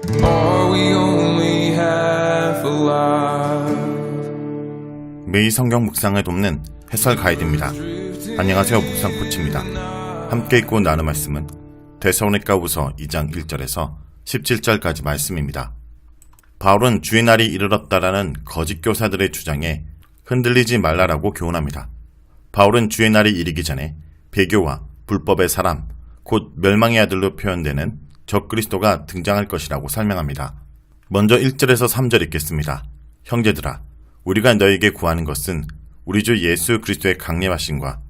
Are we only half alive? 매일 성경 묵상을 돕는 해설 가이드입니다. 안녕하세요, 묵상 코치입니다. 함께 읽고 나눌 말씀은 데살로니가후서 2장 1절에서 17절까지 말씀입니다. 바울은 주의 날이 이르렀다라는 거짓 교사들의 주장에 흔들리지 말라라고 교훈합니다. 바울은 주의 날이 이르기 전에 배교와 불법의 사람, 곧 멸망의 아들로 표현되는 적그리스도가 등장할 것이라고 설명합니다. 먼저 1절에서 3절 읽겠습니다. 형제들아, 우리가 너에게 구하는 것은 우리 주 예수 그리스도의 강림하심과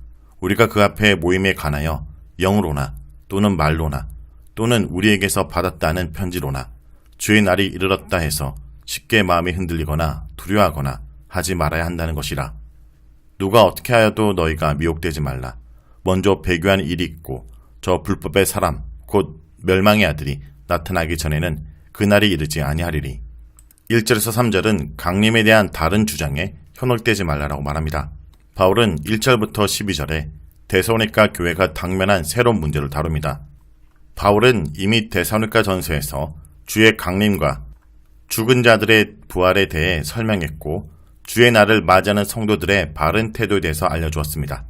우리가 그 앞에 모임에 관하여 영으로나 또는 말로나 또는 우리에게서 받았다는 편지로나 주의 날이 이르렀다 해서 쉽게 마음이 흔들리거나 두려워하거나 하지 말아야 한다는 것이라. 누가 어떻게 하여도 너희가 미혹되지 말라. 먼저 배교한 일이 있고 저 불법의 사람 곧 멸망의 아들이 나타나기 전에는 그날이 이르지 아니하리리. 1절에서 3절은 강림에 대한 다른 주장에 현혹되지 말라라고 말합니다. 바울은 1절부터 12절에 데살로니가 교회가 당면한 새로운 문제를 다룹니다. 바울은 이미 데살로니가 전서에서 주의 강림과 죽은 자들의 부활에 대해 설명했고 주의 날을 맞이하는 성도들의 바른 태도에 대해서 알려주었습니다.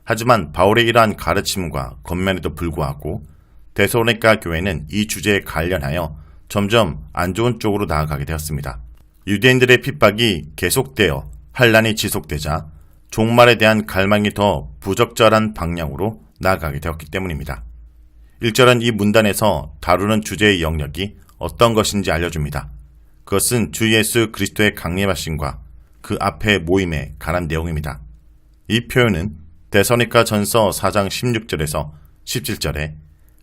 하지만 바울의 이러한 가르침과 권면에도 불구하고 데살로니가 교회는 이 주제에 관련하여 점점 안 좋은 쪽으로 나아가게 되었습니다. 유대인들의 핍박이 계속되어 환란이 지속되자 종말에 대한 갈망이 더 부적절한 방향으로 나아가게 되었기 때문입니다. 1절은 이 문단에서 다루는 주제의 영역이 어떤 것인지 알려줍니다. 그것은 주 예수 그리스도의 강림하심과 그 앞에 모임에 관한 내용입니다. 이 표현은 데살로니가 전서 4장 16절에서 17절에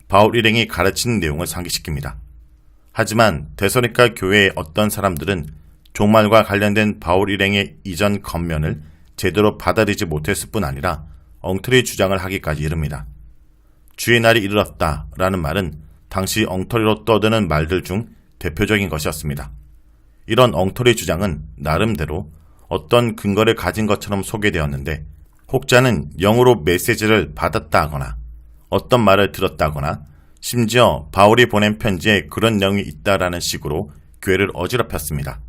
바울 일행이 가르치는 내용을 상기시킵니다. 하지만 데살로니가 교회의 어떤 사람들은 종말과 관련된 바울 일행의 이전 겉면을 제대로 받아들이지 못했을 뿐 아니라 엉터리 주장을 하기까지 이릅니다. 주의 날이 이르렀다 라는 말은 당시 엉터리로 떠드는 말들 중 대표적인 것이었습니다. 이런 엉터리 주장은 나름대로 어떤 근거를 가진 것처럼 소개되었는데 혹자는 영으로 메시지를 받았다 하거나 어떤 말을 들었다거나 심지어 바울이 보낸 편지에 그런 내용이 있다라는 식으로 교회를 어지럽혔습니다.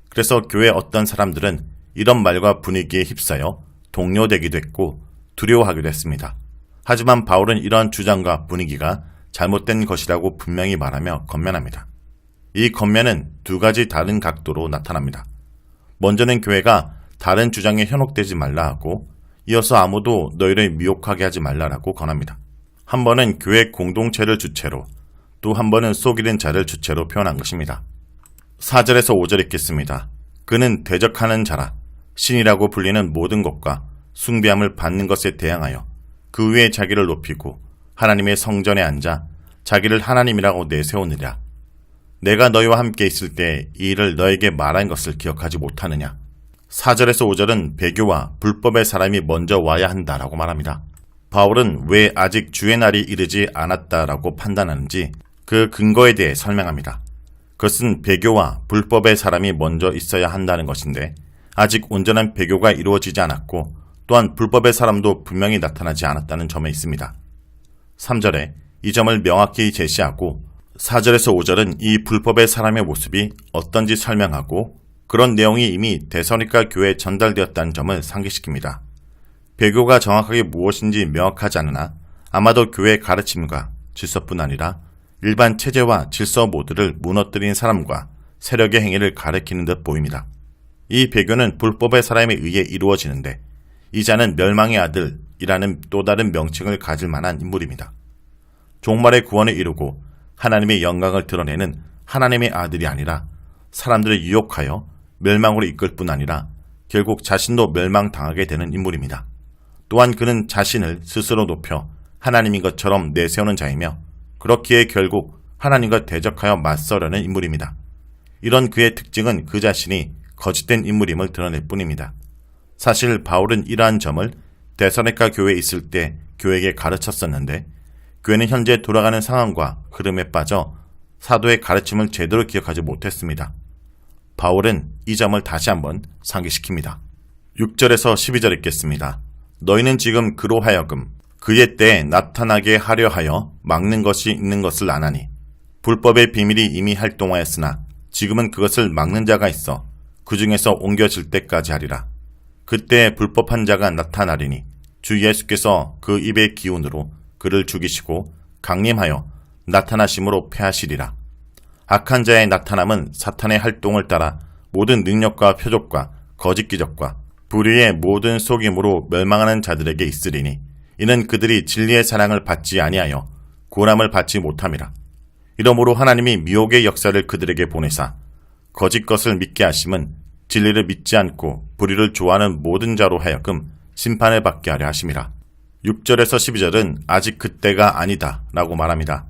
그래서 교회 어떤 사람들은 이런 말과 분위기에 휩싸여 동요되기도 했고 두려워하기도 했습니다. 하지만 바울은 이러한 주장과 분위기가 잘못된 것이라고 분명히 말하며 권면합니다. 이 권면은 두 가지 다른 각도로 나타납니다. 먼저는 교회가 다른 주장에 현혹되지 말라 하고 이어서 아무도 너희를 미혹하게 하지 말라라고 권합니다. 한 번은 교회 공동체를 주체로 또 한 번은 속이는 자를 주체로 표현한 것입니다. 4절에서 5절 읽겠습니다. 그는 대적하는 자라 신이라고 불리는 모든 것과 숭배함을 받는 것에 대항하여 그 위에 자기를 높이고 하나님의 성전에 앉아 자기를 하나님이라고 내세우느라. 내가 너희와 함께 있을 때 이 일을 너에게 말한 것을 기억하지 못하느냐. 4절에서 5절은 배교와 불법의 사람이 먼저 와야 한다라고 말합니다. 바울은 왜 아직 주의 날이 이르지 않았다라고 판단하는지 그 근거에 대해 설명합니다. 그것은 배교와 불법의 사람이 먼저 있어야 한다는 것인데 아직 온전한 배교가 이루어지지 않았고 또한 불법의 사람도 분명히 나타나지 않았다는 점에 있습니다. 3절에 이 점을 명확히 제시하고 4절에서 5절은 이 불법의 사람의 모습이 어떤지 설명하고 그런 내용이 이미 데살로니가 교회에 전달되었다는 점을 상기시킵니다. 배교가 정확하게 무엇인지 명확하지 않으나 아마도 교회의 가르침과 질서뿐 아니라 일반 체제와 질서 모두를 무너뜨린 사람과 세력의 행위를 가리키는 듯 보입니다. 이 배교는 불법의 사람에 의해 이루어지는데 이 자는 멸망의 아들이라는 또 다른 명칭을 가질 만한 인물입니다. 종말의 구원을 이루고 하나님의 영광을 드러내는 하나님의 아들이 아니라 사람들을 유혹하여 멸망으로 이끌 뿐 아니라 결국 자신도 멸망당하게 되는 인물입니다. 또한 그는 자신을 스스로 높여 하나님인 것처럼 내세우는 자이며 그렇기에 결국 하나님과 대적하여 맞서려는 인물입니다. 이런 그의 특징은 그 자신이 거짓된 인물임을 드러낼 뿐입니다. 사실 바울은 이러한 점을 데살로니가 교회에 있을 때 교회에게 가르쳤었는데 교회는 현재 돌아가는 상황과 흐름에 빠져 사도의 가르침을 제대로 기억하지 못했습니다. 바울은 이 점을 다시 한번 상기시킵니다. 6절에서 12절 읽겠습니다. 너희는 지금 그로 하여금 그의 때에 나타나게 하려 하여 막는 것이 있는 것을 아나니 불법의 비밀이 이미 활동하였으나 지금은 그것을 막는 자가 있어 그 중에서 옮겨질 때까지 하리라. 그때 불법한 자가 나타나리니 주 예수께서 그 입의 기운으로 그를 죽이시고 강림하여 나타나심으로 패하시리라. 악한 자의 나타남은 사탄의 활동을 따라 모든 능력과 표적과 거짓 기적과 불의의 모든 속임으로 멸망하는 자들에게 있으리니 이는 그들이 진리의 사랑을 받지 아니하여 구원함을 받지 못함이라. 이러므로 하나님이 미혹의 역사를 그들에게 보내사 거짓 것을 믿게 하심은 진리를 믿지 않고 불의를 좋아하는 모든 자로 하여금 심판을 받게 하려 하심이라. 6절에서 12절은 아직 그때가 아니다 라고 말합니다.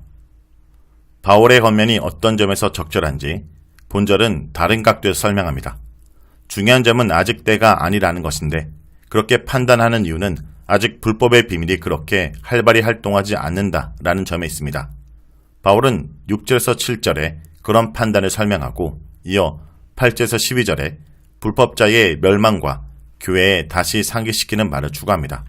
바울의 권면이 어떤 점에서 적절한지 본절은 다른 각도에서 설명합니다. 중요한 점은 아직 때가 아니라는 것인데 그렇게 판단하는 이유는 아직 불법의 비밀이 그렇게 활발히 활동하지 않는다라는 점에 있습니다. 바울은 6절에서 7절에 그런 판단을 설명하고 이어 8절에서 12절에 불법자의 멸망과 교회에 다시 상기시키는 말을 추가합니다.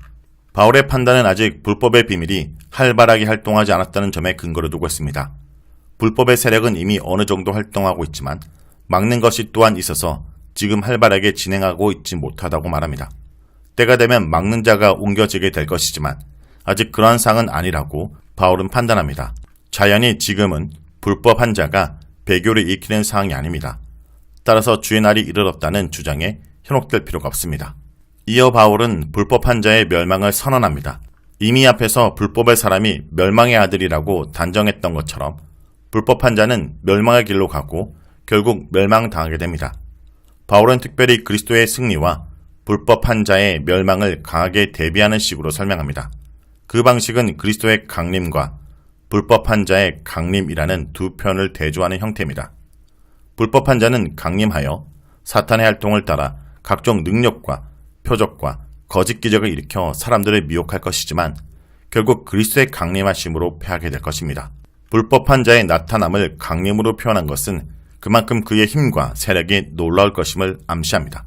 바울의 판단은 아직 불법의 비밀이 활발하게 활동하지 않았다는 점에 근거를 두고 있습니다. 불법의 세력은 이미 어느 정도 활동하고 있지만 막는 것이 또한 있어서 지금 활발하게 진행하고 있지 못하다고 말합니다. 때가 되면 막는 자가 옮겨지게 될 것이지만 아직 그러한 상은 아니라고 바울은 판단합니다. 자연히 지금은 불법한 자가 배교를 익히는 상황이 아닙니다. 따라서 주의 날이 이르렀다는 주장에 현혹될 필요가 없습니다. 이어 바울은 불법한 자의 멸망을 선언합니다. 이미 앞에서 불법의 사람이 멸망의 아들이라고 단정했던 것처럼 불법한 자는 멸망의 길로 가고 결국 멸망당하게 됩니다. 바울은 특별히 그리스도의 승리와 불법한 자의 멸망을 강하게 대비하는 식으로 설명합니다. 그 방식은 그리스도의 강림과 불법한 자의 강림이라는 두 편을 대조하는 형태입니다. 불법한 자는 강림하여 사탄의 활동을 따라 각종 능력과 표적과 거짓 기적을 일으켜 사람들을 미혹할 것이지만 결국 그리스도의 강림하심으로 패하게 될 것입니다. 불법한 자의 나타남을 강림으로 표현한 것은 그만큼 그의 힘과 세력이 놀라울 것임을 암시합니다.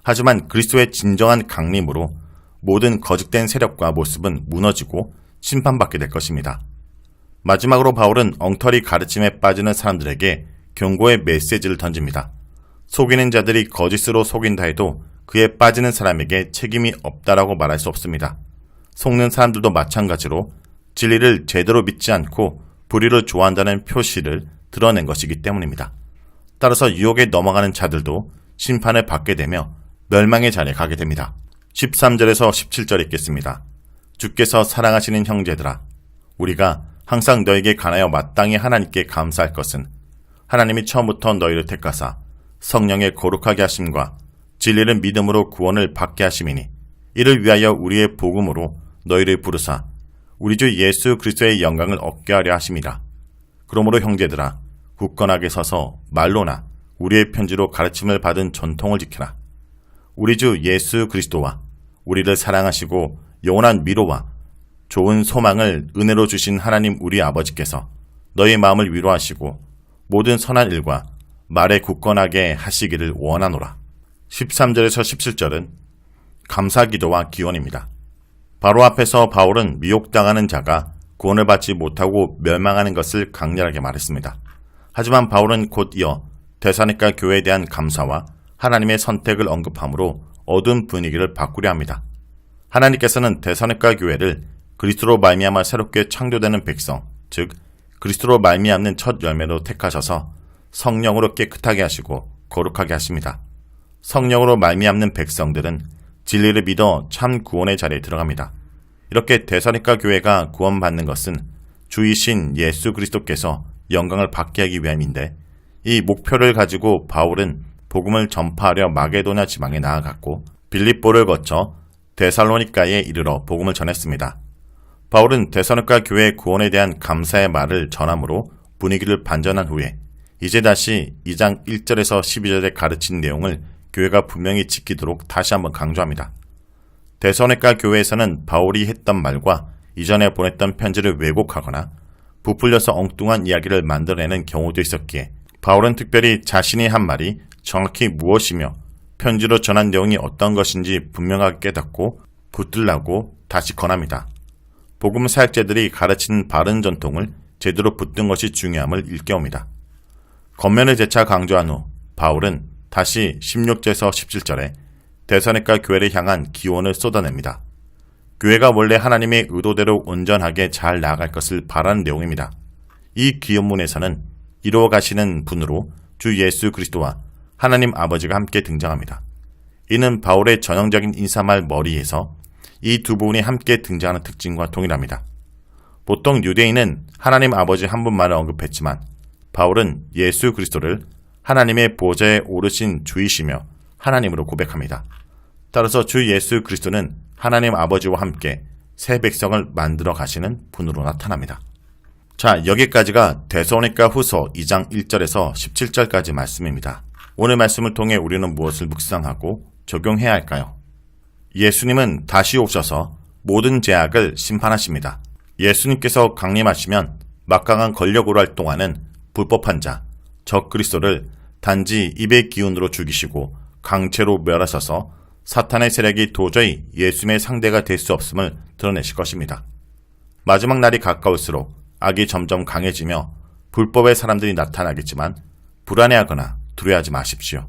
하지만 그리스도의 진정한 강림으로 모든 거짓된 세력과 모습은 무너지고 심판받게 될 것입니다. 마지막으로 바울은 엉터리 가르침에 빠지는 사람들에게 경고의 메시지를 던집니다. 속이는 자들이 거짓으로 속인다 해도 그에 빠지는 사람에게 책임이 없다라고 말할 수 없습니다. 속는 사람들도 마찬가지로 진리를 제대로 믿지 않고 불의를 좋아한다는 표시를 드러낸 것이기 때문입니다. 따라서 유혹에 넘어가는 자들도 심판을 받게 되며 멸망의 자리에 가게 됩니다. 13절에서 17절 읽겠습니다. 주께서 사랑하시는 형제들아, 우리가 항상 너에게 관하여 마땅히 하나님께 감사할 것은 하나님이 처음부터 너희를 택하사 성령의 거룩하게 하심과 진리를 믿음으로 구원을 받게 하심이니 이를 위하여 우리의 복음으로 너희를 부르사 우리 주 예수 그리스도의 영광을 얻게 하려 하심이라. 그러므로 형제들아, 굳건하게 서서 말로나 우리의 편지로 가르침을 받은 전통을 지켜라. 우리 주 예수 그리스도와 우리를 사랑하시고 영원한 위로와 좋은 소망을 은혜로 주신 하나님 우리 아버지께서 너희 마음을 위로하시고 모든 선한 일과 말에 굳건하게 하시기를 원하노라. 13절에서 17절은 감사기도와 기원입니다. 바로 앞에서 바울은 미혹당하는 자가 구원을 받지 못하고 멸망하는 것을 강렬하게 말했습니다. 하지만 바울은 곧 이어 데살로니가 교회에 대한 감사와 하나님의 선택을 언급함으로 어두운 분위기를 바꾸려 합니다. 하나님께서는 데살로니가 교회를 그리스도로 말미암아 새롭게 창조되는 백성, 즉 그리스도로 말미암는 첫 열매로 택하셔서 성령으로 깨끗하게 하시고 거룩하게 하십니다. 성령으로 말미암는 백성들은 진리를 믿어 참 구원의 자리에 들어갑니다. 이렇게 데살로니가 교회가 구원받는 것은 주이신 예수 그리스도께서 영광을 받게 하기 위함인데 이 목표를 가지고 바울은 복음을 전파하려 마게도냐 지방에 나아갔고 빌립보를 거쳐 데살로니가에 이르러 복음을 전했습니다. 바울은 데살로니가 교회의 구원에 대한 감사의 말을 전함으로 분위기를 반전한 후에 이제 다시 2장 1절에서 12절에 가르친 내용을 교회가 분명히 지키도록 다시 한번 강조합니다. 데살로니가 교회에서는 바울이 했던 말과 이전에 보냈던 편지를 왜곡하거나 부풀려서 엉뚱한 이야기를 만들어내는 경우도 있었기에 바울은 특별히 자신이 한 말이 정확히 무엇이며 편지로 전한 내용이 어떤 것인지 분명하게 깨닫고 붙들라고 다시 권합니다. 복음 사역자들이 가르치는 바른 전통을 제대로 붙든 것이 중요함을 일깨웁니다. 겉면을 재차 강조한 후 바울은 다시 16절에서 17절에 데살로니가 교회를 향한 기원을 쏟아냅니다. 교회가 원래 하나님의 의도대로 온전하게 잘 나아갈 것을 바라는 내용입니다. 이 기원문에서는 이루어 가시는 분으로 주 예수 그리스도와 하나님 아버지가 함께 등장합니다. 이는 바울의 전형적인 인사말 머리에서 이 두 부분이 함께 등장하는 특징과 동일합니다. 보통 유대인은 하나님 아버지 한 분만을 언급했지만 바울은 예수 그리스도를 하나님의 보좌에 오르신 주이시며 하나님으로 고백합니다. 따라서 주 예수 그리스도는 하나님 아버지와 함께 새 백성을 만들어 가시는 분으로 나타납니다. 자, 여기까지가 데살로니가 후서 2장 1절에서 17절까지 말씀입니다. 오늘 말씀을 통해 우리는 무엇을 묵상하고 적용해야 할까요? 예수님은 다시 오셔서 모든 죄악을 심판하십니다. 예수님께서 강림하시면 막강한 권력으로 활동하는 불법한 자, 적 그리스도를 단지 입의 기운으로 죽이시고 강체로 멸하셔서 사탄의 세력이 도저히 예수님의 상대가 될 수 없음을 드러내실 것입니다. 마지막 날이 가까울수록 악이 점점 강해지며 불법의 사람들이 나타나겠지만 불안해하거나 두려워하지 마십시오.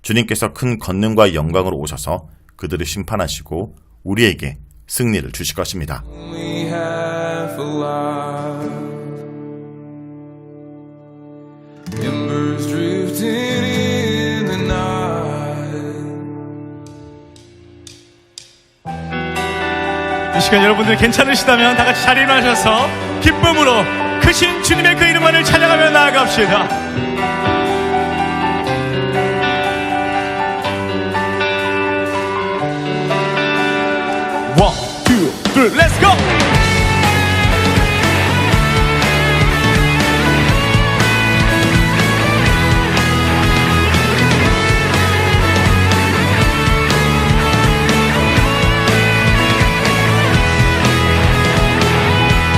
주님께서 큰 권능과 영광으로 오셔서 그들을 심판하시고 우리에게 승리를 주실 것입니다. only half alive. Embers drifting in the night. 이 시간 여러분들 괜찮으시다면 다 같이 자리에 일어나셔서 기쁨으로 크신 주님의 그 이름만을 찬양하며 나아갑시다. 원, 투, 쓰리, 렛츠 고!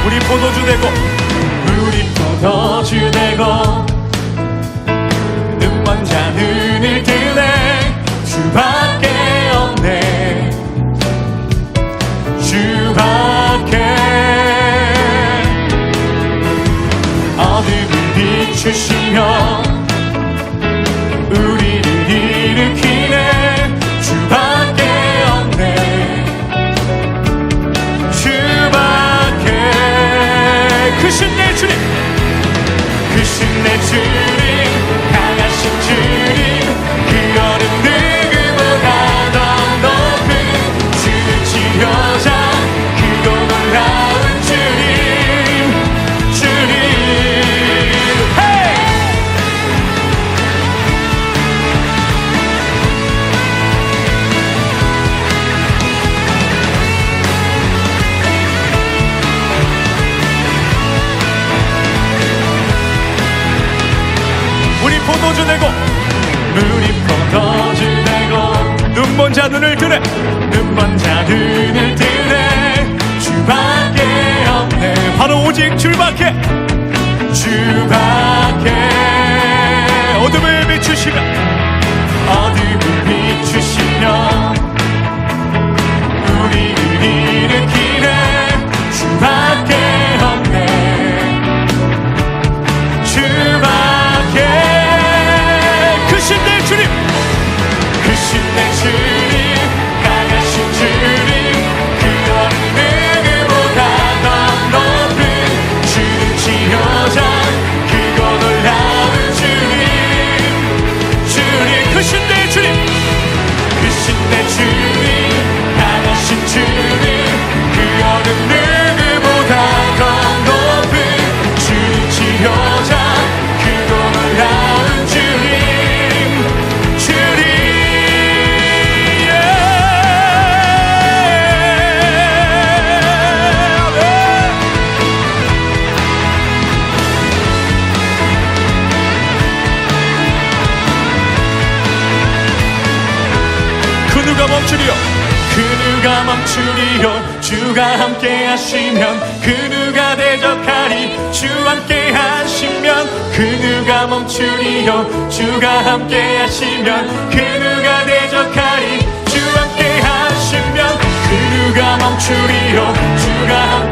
우리 포도주 되고 우리 포도주 되고 눈먼 자 눈을 뜨네 주밖에 없네 주밖에 어둠을 비추시며 우리를 일으키네 주밖에 없네 주밖에 크신 내 주님 크신 내 주님 강하신 주님 그 어느 누구보다 더 높은 주를 지려자 크고 놀라운 주님 주님 hey! 우리 포도주 되고 우리 포도주 되고 눈먼 자 눈을 뜨네 눈먼 자 눈을 뜨네 주밖에 없네 바로 오직 주밖에 주밖에 어둠을 비추시며 어둠을 비추시며 우리를 일으키네 주밖에 없네 주밖에 크신 내 주님 크신 내 주님 강하신 주님 그 어느 누구보다 더 높은 주를 지어자 크고 놀라운 주님 주님 크신 내 주님 크신 내 주님 강하신 주님 그 어느 누구보다 더 높은 주를 지어자 크고 놀라운 주님 그 누가 멈추리요 그 누가 멈추리요 주가 함께 하시면 그 누가 대적하리 주 함께 하시면 그 누가 멈추리요 주가 함께 하시면 그 누가 대적하리 주 함께 하시면 그 누가 멈추리요 주가 함께